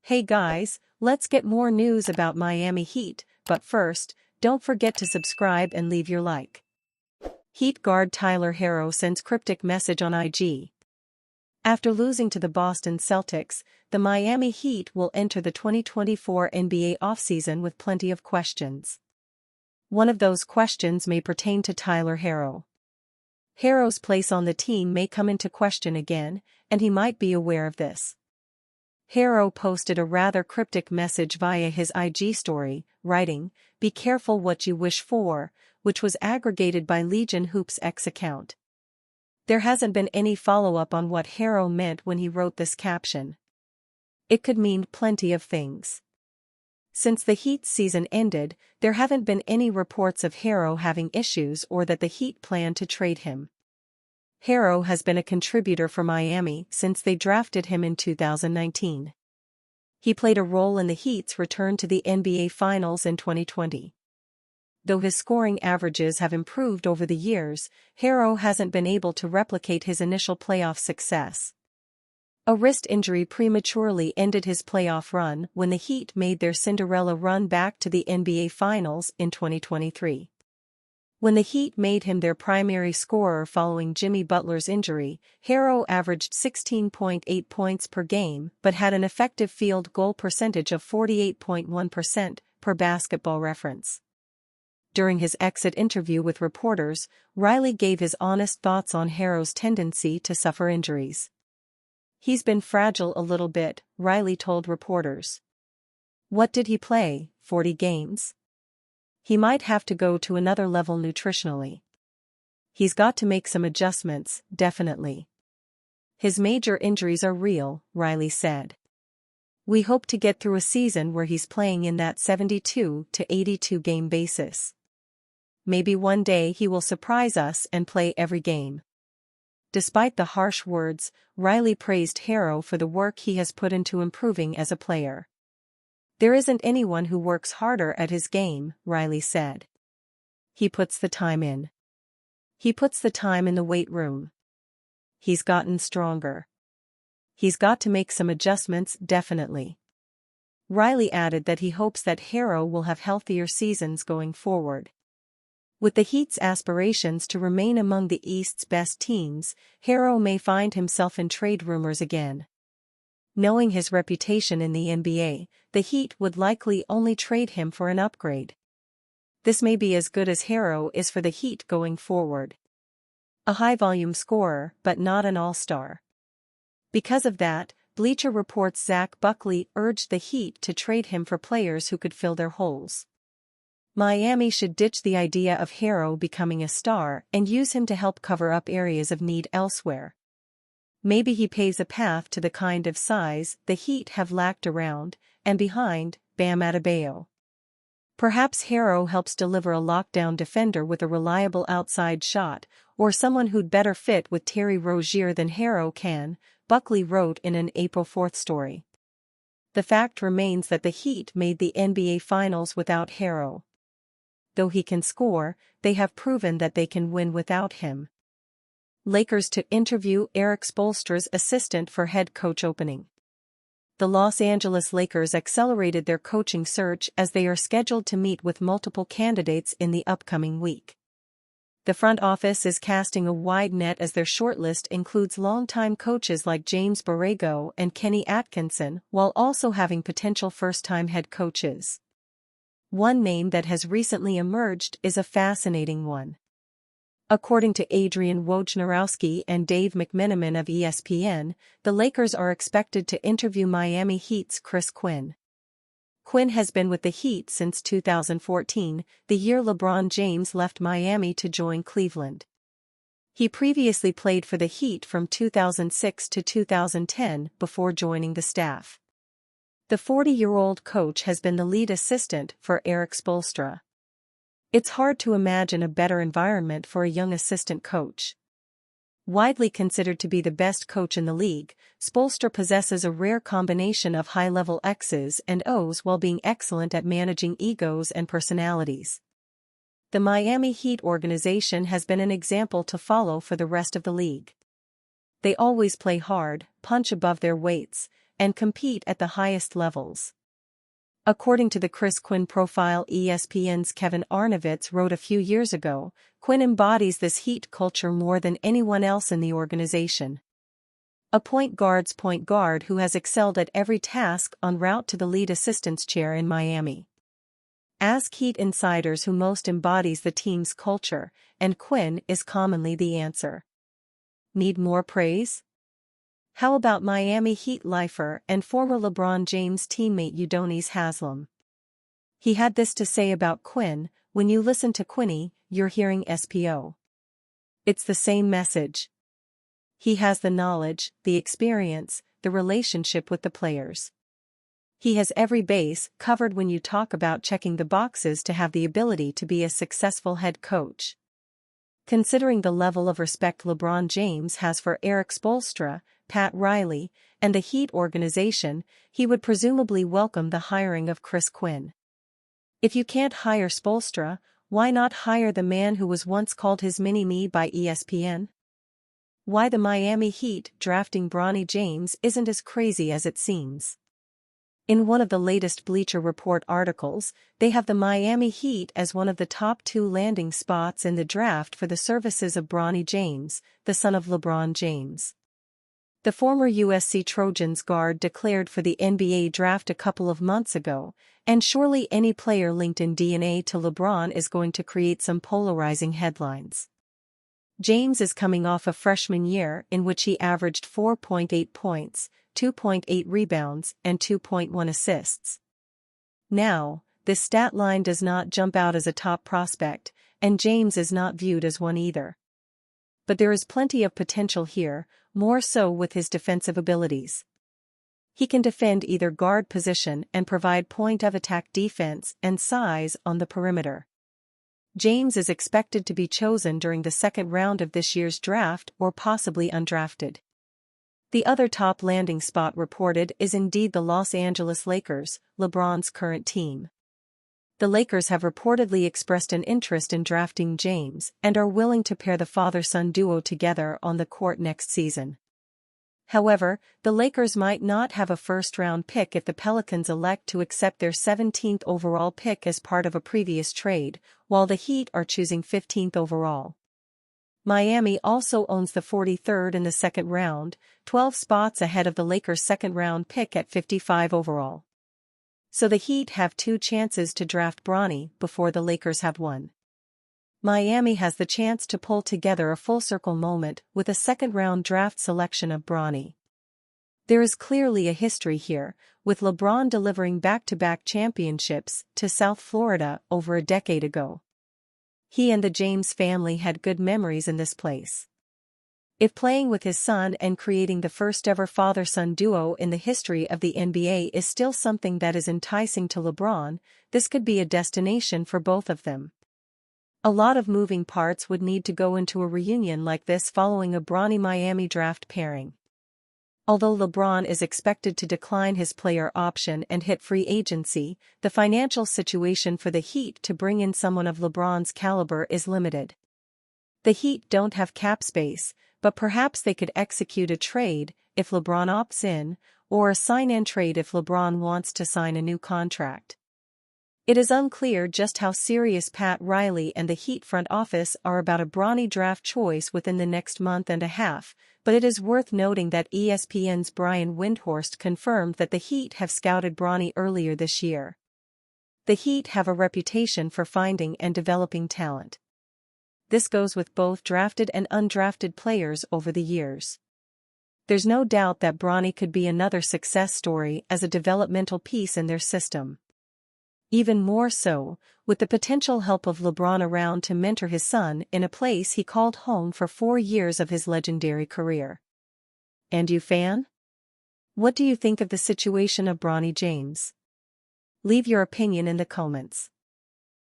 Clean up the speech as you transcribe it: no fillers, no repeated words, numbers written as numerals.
Hey guys, let's get more news about Miami Heat, but first, don't forget to subscribe and leave your like. Heat guard Tyler Herro sends cryptic message on IG. After losing to the Boston Celtics, the Miami Heat will enter the 2024 NBA offseason with plenty of questions. One of those questions may pertain to Tyler Herro. Herro's place on the team may come into question again, and he might be aware of this. Herro posted a rather cryptic message via his IG story, writing, "Be careful what you wish for," which was aggregated by Legion Hoops X account. There hasn't been any follow-up on what Herro meant when he wrote this caption. It could mean plenty of things. Since the Heat season ended, there haven't been any reports of Herro having issues or that the Heat plan to trade him. Herro has been a contributor for Miami since they drafted him in 2019. He played a role in the Heat's return to the NBA Finals in 2020. Though his scoring averages have improved over the years, Herro hasn't been able to replicate his initial playoff success. A wrist injury prematurely ended his playoff run when the Heat made their Cinderella run back to the NBA Finals in 2023. When the Heat made him their primary scorer following Jimmy Butler's injury, Herro averaged 16.8 points per game but had an effective field goal percentage of 48.1%, per Basketball Reference. During his exit interview with reporters, Riley gave his honest thoughts on Herro's tendency to suffer injuries. "He's been fragile a little bit," Riley told reporters. "What did he play, 40 games? He might have to go to another level nutritionally. He's got to make some adjustments, definitely. His major injuries are real," Riley said. "We hope to get through a season where he's playing in that 72 to 82 game basis. Maybe one day he will surprise us and play every game." Despite the harsh words, Riley praised Herro for the work he has put into improving as a player. "There isn't anyone who works harder at his game," Riley said. "He puts the time in. He puts the time in the weight room. He's gotten stronger. He's got to make some adjustments, definitely." Riley added that he hopes that Herro will have healthier seasons going forward. With the Heat's aspirations to remain among the East's best teams, Herro may find himself in trade rumors again. Knowing his reputation in the NBA, the Heat would likely only trade him for an upgrade. This may be as good as Herro is for the Heat going forward. A high-volume scorer, but not an all-star. Because of that, Bleacher Report's Zach Buckley urged the Heat to trade him for players who could fill their holes. Miami should ditch the idea of Herro becoming a star and use him to help cover up areas of need elsewhere. Maybe he paves a path to the kind of size the Heat have lacked around and behind Bam Adebayo. Perhaps Herro helps deliver a lockdown defender with a reliable outside shot, or someone who'd better fit with Terry Rozier than Herro can, Buckley wrote in an April 4th story. The fact remains that the Heat made the NBA Finals without Herro. Though he can score, they have proven that they can win without him. Lakers to interview Erik Spoelstra's assistant for head coach opening. The Los Angeles Lakers accelerated their coaching search as they are scheduled to meet with multiple candidates in the upcoming week. The front office is casting a wide net as their shortlist includes longtime coaches like James Borrego and Kenny Atkinson, while also having potential first-time head coaches. One name that has recently emerged is a fascinating one. According to Adrian Wojnarowski and Dave McMenamin of ESPN, the Lakers are expected to interview Miami Heat's Chris Quinn. Quinn has been with the Heat since 2014, the year LeBron James left Miami to join Cleveland. He previously played for the Heat from 2006 to 2010 before joining the staff. The 40-year-old coach has been the lead assistant for Erik Spoelstra. It's hard to imagine a better environment for a young assistant coach. Widely considered to be the best coach in the league, Spoelstra possesses a rare combination of high-level X's and O's while being excellent at managing egos and personalities. The Miami Heat organization has been an example to follow for the rest of the league. They always play hard, punch above their weights, and compete at the highest levels. According to the Quinn profile ESPN's Kevin Arnovitz wrote a few years ago, Quinn embodies this Heat culture more than anyone else in the organization. A point guard who has excelled at every task en route to the lead assistant's chair in Miami. Ask Heat insiders who most embodies the team's culture, and Quinn is commonly the answer. Need more praise? How about Miami Heat lifer and former LeBron James teammate Udonis Haslem? He had this to say about Quinn: "When you listen to Quinny, you're hearing SPO. It's the same message. He has the knowledge, the experience, the relationship with the players. He has every base covered when you talk about checking the boxes to have the ability to be a successful head coach." Considering the level of respect LeBron James has for Erik Spoelstra, Pat Riley, and the Heat organization, he would presumably welcome the hiring of Quinn. If you can't hire Spoelstra, why not hire the man who was once called his mini-me by ESPN? Why the Miami Heat drafting Bronny James isn't as crazy as it seems. In one of the latest Bleacher Report articles, they have the Miami Heat as one of the top 2 landing spots in the draft for the services of Bronny James, the son of LeBron James. The former USC Trojans guard declared for the NBA draft a couple of months ago, and surely any player linked in DNA to LeBron is going to create some polarizing headlines. James is coming off a freshman year in which he averaged 4.8 points, 2.8 rebounds, and 2.1 assists. Now, this stat line does not jump out as a top prospect, and James is not viewed as one either. But there is plenty of potential here, more so with his defensive abilities. He can defend either guard position and provide point-of-attack defense and size on the perimeter. James is expected to be chosen during the second round of this year's draft or possibly undrafted. The other top landing spot reported is indeed the Los Angeles Lakers, LeBron's current team. The Lakers have reportedly expressed an interest in drafting James and are willing to pair the father-son duo together on the court next season. However, the Lakers might not have a first-round pick if the Pelicans elect to accept their 17th overall pick as part of a previous trade, while the Heat are choosing 15th overall. Miami also owns the 43rd in the second round, 12 spots ahead of the Lakers' second-round pick at 55 overall. So the Heat have 2 chances to draft Bronny before the Lakers have 1. Miami has the chance to pull together a full-circle moment with a second-round draft selection of Bronny. There is clearly a history here, with LeBron delivering back-to-back championships to South Florida over a decade ago. He and the James family had good memories in this place. If playing with his son and creating the first-ever father-son duo in the history of the NBA is still something that is enticing to LeBron, this could be a destination for both of them. A lot of moving parts would need to go into a reunion like this following a Bronny Miami draft pairing. Although LeBron is expected to decline his player option and hit free agency, the financial situation for the Heat to bring in someone of LeBron's caliber is limited. The Heat don't have cap space, but perhaps they could execute a trade if LeBron opts in, or a sign-and trade if LeBron wants to sign a new contract. It is unclear just how serious Pat Riley and the Heat front office are about a Bronny draft choice within the next month and a half, but it is worth noting that ESPN's Brian Windhorst confirmed that the Heat have scouted Bronny earlier this year. The Heat have a reputation for finding and developing talent. This goes with both drafted and undrafted players over the years. There's no doubt that Bronny could be another success story as a developmental piece in their system. Even more so, with the potential help of LeBron around to mentor his son in a place he called home for 4 years of his legendary career. And you, fan? What do you think of the situation of Bronny James? Leave your opinion in the comments.